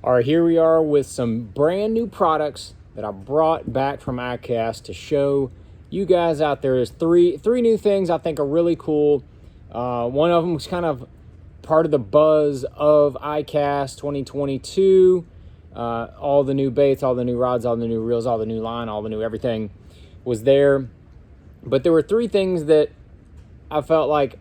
All right, here we are with some brand new products that I brought back from ICast to show you guys out there. There's three new things I think are really cool. One of them was kind of part of the buzz of ICast 2022. All the new baits, all the new rods, all the new reels, all the new line, all the new everything was there. But there were three things that I felt like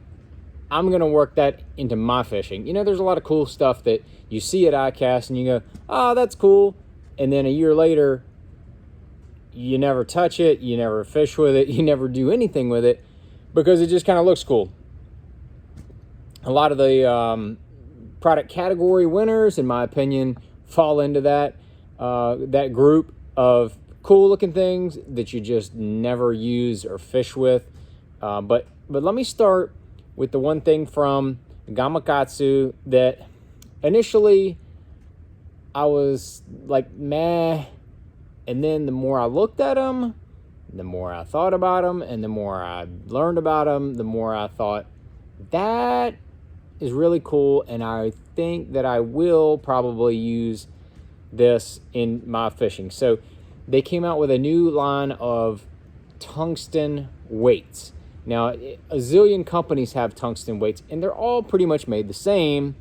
I'm going to work that into my fishing. You know, there's a lot of cool stuff that you see at ICast and you go, oh, that's cool. And then a year later, you never touch it, you never fish with it, you never do anything with it because it just kind of looks cool. A lot of the product category winners, in my opinion, fall into that group of cool looking things that you just never use or fish with. But let me start with the one thing from Gamakatsu that initially I was like, meh. And then the more I looked at them, the more I thought about them, and the more I learned about them, the more I thought, that is really cool. And I think that I will probably use this in my fishing. So they came out with a new line of tungsten weights. Now, a zillion companies have tungsten weights, and they're all pretty much made the same.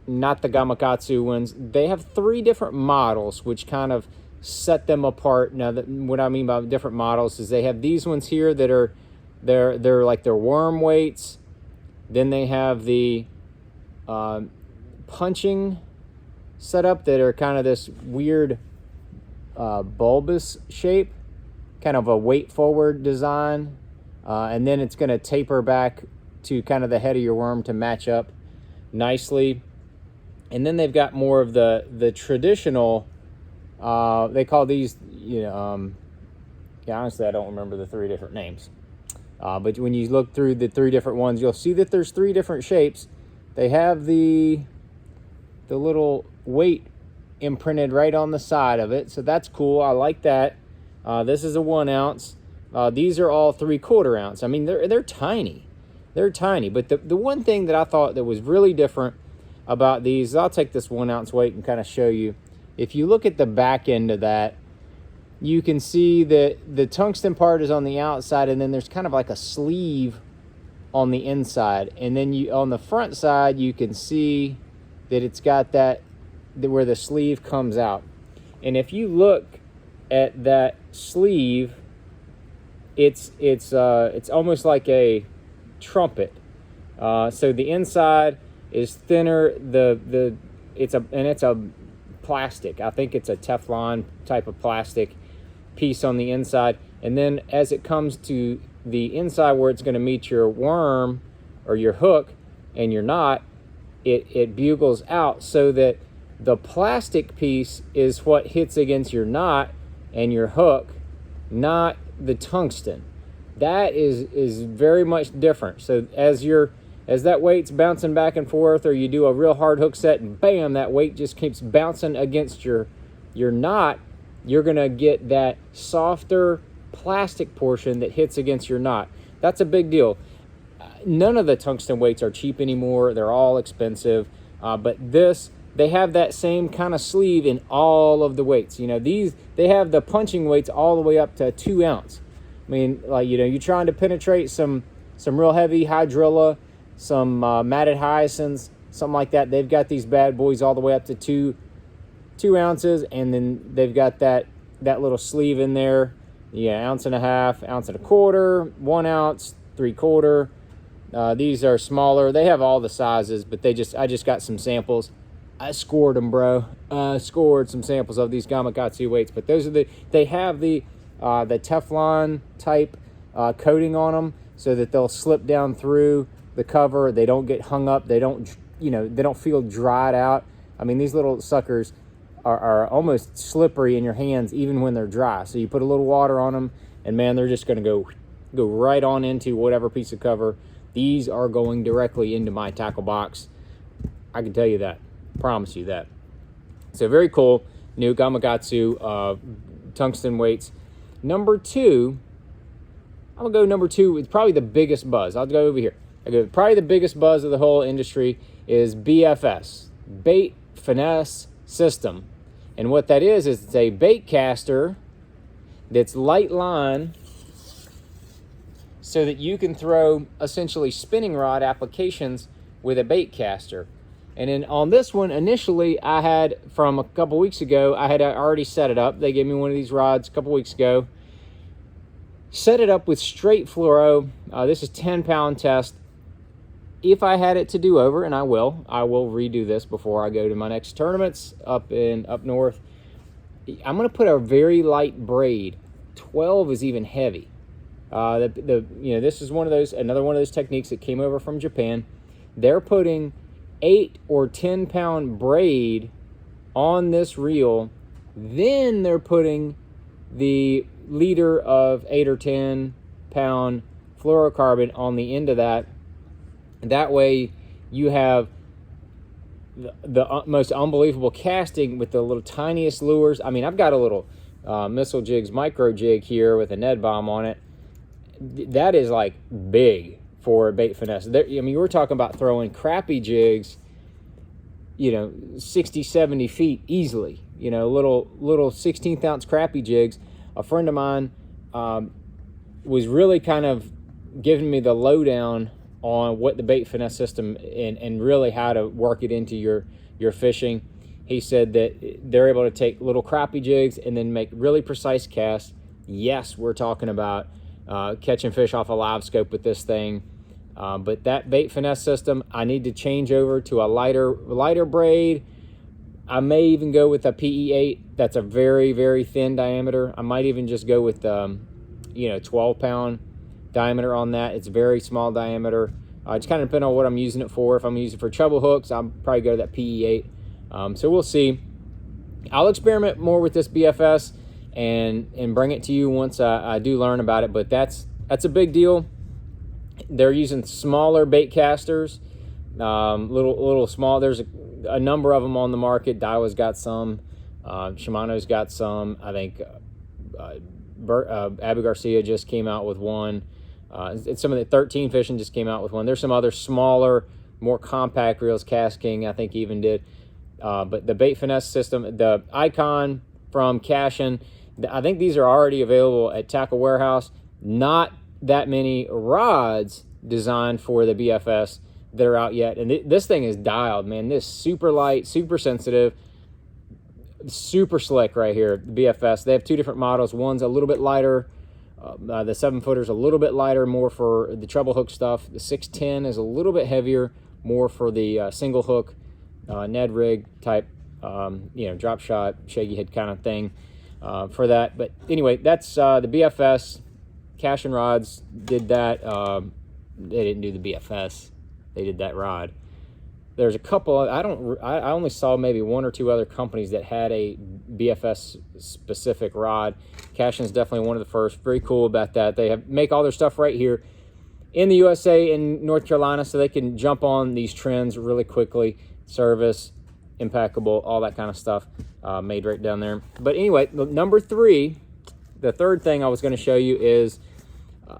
Not the Gamakatsu ones. They have three different models, which kind of set them apart. Now, what I mean by different models is they have these ones here that are they're like their worm weights. Then they have the punching setup that are kind of this weird bulbous shape, kind of a weight forward design. And then it's going to taper back to kind of the head of your worm to match up nicely. And then they've got more of the traditional, they call these, yeah, honestly, I don't remember the three different names. But when you look through the three different ones, you'll see that there's three different shapes. They have the little weight imprinted right on the side of it. So that's cool. I like that. This is a 1 ounce. These are all 3/4 ounce. I mean, they're tiny. They're tiny. But the one thing that I thought that was really different about these, I'll take this 1 ounce weight and kind of show you. If you look at the back end of that, you can see that the tungsten part is on the outside, and then there's kind of like a sleeve on the inside. And then on the front side, you can see that it's got that where the sleeve comes out. And if you look at that sleeve, it's almost like a trumpet. So the inside is thinner. It's a plastic. I think it's a Teflon type of plastic piece on the inside. And then as it comes to the inside where it's going to meet your worm or your hook and your knot, it bugles out so that the plastic piece is what hits against your knot and your hook, not the tungsten. That is very much different. So as that weight's bouncing back and forth, or you do a real hard hook set and bam, that weight just keeps bouncing against your knot, you're gonna get that softer plastic portion that hits against your knot. That's a big deal. None of the tungsten weights are cheap anymore. They're all expensive. But they have that same kind of sleeve in all of the weights. You know, they have the punching weights all the way up to 2 ounce. I mean, like, you know, you're trying to penetrate some real heavy hydrilla, some matted hyacinths, something like that. They've got these bad boys all the way up to 2 ounces, and then they've got that little sleeve in there. Yeah, 1.5 ounces, 1.25 ounces, 1 ounce, 3/4. These are smaller. They have all the sizes, but I just got some samples. I scored them, bro. Scored some samples of these Gamakatsu weights, but they have the Teflon type coating on them so that they'll slip down through the cover. They don't get hung up. They don't feel dried out. I mean, these little suckers are almost slippery in your hands even when they're dry. So you put a little water on them, and man, they're just going to go right on into whatever piece of cover. These are going directly into my tackle box. I can tell you that. Promise you that. So very cool. New Gamakatsu tungsten weights. Number 2, I'm going to go number 2. It's probably the biggest buzz. I'll go over here. Probably the biggest buzz of the whole industry is BFS. Bait, Finesse, system. And what that is it's a bait caster that's light line so that you can throw essentially spinning rod applications with a bait caster. And then on this one, initially I had, from a couple weeks ago, I had already set it up. They gave me one of these rods a couple weeks ago. Set it up with straight fluoro. This is 10-pound test. If I had it to do over, and I will redo this before I go to my next tournaments up north. I'm going to put a very light braid. 12 is even heavy. This is another one of those techniques that came over from Japan. They're putting 8 or 10-pound braid on this reel. Then they're putting the liter of 8 or 10-pound fluorocarbon on the end of that. That way you have the most unbelievable casting with the little tiniest lures. I mean, I've got a little Missile Jigs micro jig here with a Ned bomb on it. That is like big for bait finesse. We're talking about throwing crappy jigs, 60, 70 feet easily. Little 16th ounce crappy jigs. A friend of mine was really kind of giving me the lowdown on what the bait finesse system and really how to work it into your fishing. He said that they're able to take little crappie jigs and then make really precise casts. Yes, we're talking about catching fish off a live scope with this thing. But that bait finesse system, I need to change over to a lighter braid. I may even go with a PE8. That's a very, very thin diameter. I might even just go with 12-pound diameter on that. It's very small diameter. It's kind of depending on what I'm using it for. If I'm using it for treble hooks, I'll probably go to that PE8. So we'll see. I'll experiment more with this BFS and bring it to you once I do learn about it. But that's a big deal. They're using smaller bait casters, little small. There's a number of them on the market. Daiwa's got some. Shimano's got some. I think Abu Garcia just came out with one. Some of the 13 Fishing just came out with one. There's some other smaller, more compact reels. Cast King, I think, even did. But the bait finesse system, the Icon from Cashion, I think these are already available at Tackle Warehouse. Not that many rods designed for the BFS that are out yet. And this thing is dialed, man. This super light, super sensitive, super slick right here, the BFS. They have two different models. One's a little bit lighter. The 7-footer's a little bit lighter, more for the treble hook stuff. The 610 is a little bit heavier, more for the single hook, Ned rig type, drop shot, shaggy head kind of thing for that. But anyway, that's the BFS. Cashion Rods did that. They didn't do the BFS. They did that rod. There's a couple. I only saw maybe one or two other companies that had a BFS specific rod. Cashion's definitely one of the first. Very cool about that. They make all their stuff right here in the USA and North Carolina, so they can jump on these trends really quickly. Service, impeccable, all that kind of stuff made right down there. But anyway, number 3, the third thing I was going to show you is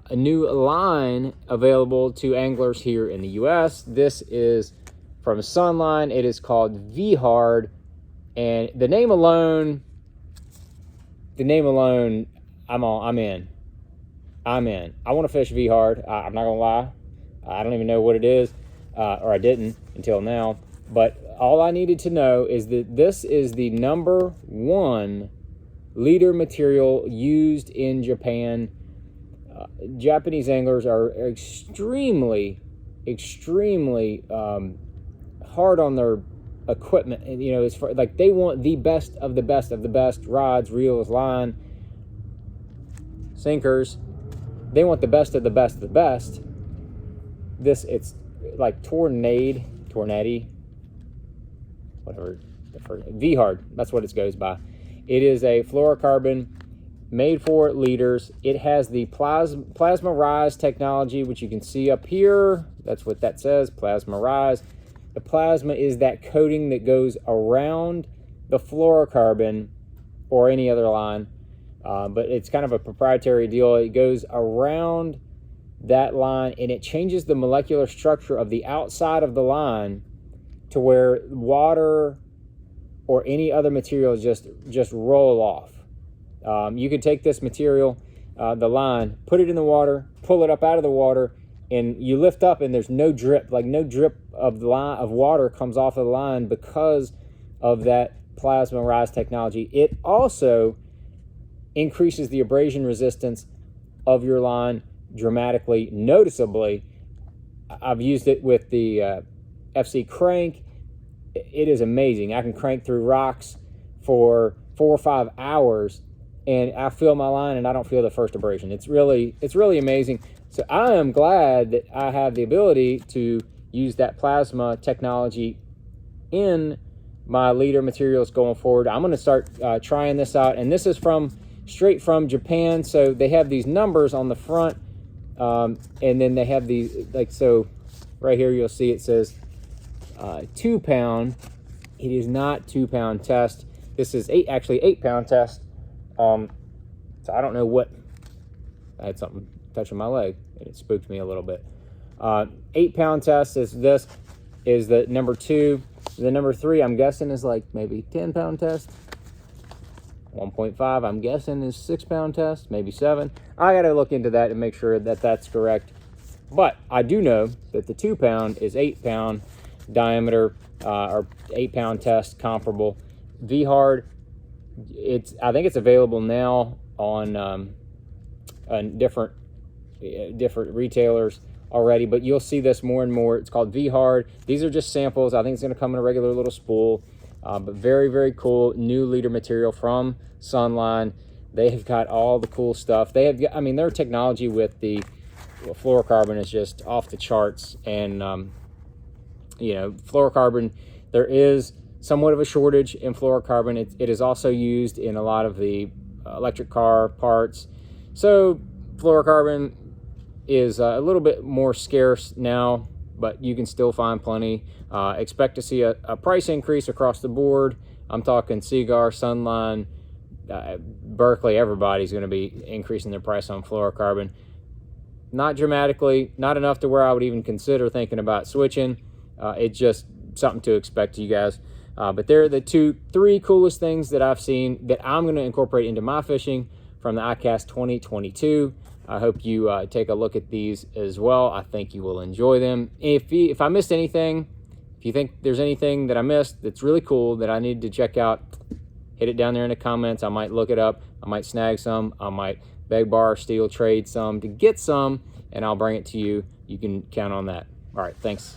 a new line available to anglers here in the US. This is from Sunline. It is called V Hard, and the name alone, I'm in. I want to fish V Hard. I'm not gonna lie, I don't even know what it is, or I didn't until now. But all I needed to know is that this is the #1 leader material used in Japan. Japanese anglers are extremely hard on their equipment, and as far like they want the best of the best of the best rods, reels, line, sinkers. They want the best of the best of the best. It's like Tornado, whatever, V Hard. That's what it goes by. It is a fluorocarbon made for leaders. It has the plasma rise technology, which you can see up here. That's what that says, plasma rise. The plasma is that coating that goes around the fluorocarbon or any other line, but it's kind of a proprietary deal. It goes around that line and it changes the molecular structure of the outside of the line to where water or any other material just roll off. You can take this material, the line, put it in the water, pull it up out of the water, and you lift up and there's no drip, like no drip of the line of water comes off of the line because of that plasma rise technology. It also increases the abrasion resistance of your line dramatically, noticeably. I've used it with the FC crank. It is amazing. I can crank through rocks for 4 or 5 hours and I feel my line and I don't feel the first abrasion. It's really amazing. So I am glad that I have the ability to use that plasma technology in my leader materials going forward. I'm going to start trying this out, and this is straight from Japan. So they have these numbers on the front, and then they have these, like, so right here you'll see it says 2 pound. It is not 2 pound test. This is 8 pound test. So I don't know what, I had something touching my leg and it spooked me a little bit. 8 pound test is this, is the number 2. The number 3, I'm guessing, is like maybe 10 pound test. 1.5, I'm guessing, is 6 pound test, maybe 7. I got to look into that and make sure that that's correct. But I do know that the 2 pound is 8 pound diameter, or 8 pound test comparable. V Hard, I think it's available now on different retailers already, but you'll see this more and more. It's called V Hard. These are just samples. I think it's going to come in a regular little spool, but very, very cool new leader material from Sunline. They've got all the cool stuff. They have, I mean, their technology with the fluorocarbon is just off the charts. And you know, fluorocarbon, there is somewhat of a shortage in fluorocarbon. It is also used in a lot of the electric car parts. So fluorocarbon is a little bit more scarce now, but you can still find plenty. Expect to see a price increase across the board. I'm talking Cigar, Sunline, Berkeley, everybody's going to be increasing their price on fluorocarbon. Not dramatically, not enough to where I would even consider thinking about switching. It's just something to expect, you guys. But they're the 3 coolest things that I've seen that I'm going to incorporate into my fishing from the ICast 2022. I hope you take a look at these as well. I think you will enjoy them. If I missed anything, if you think there's anything that I missed that's really cool that I need to check out, hit it down there in the comments. I might look it up. I might snag some. I might beg, borrow, steal, trade some to get some, and I'll bring it to you. You can count on that. All right, thanks.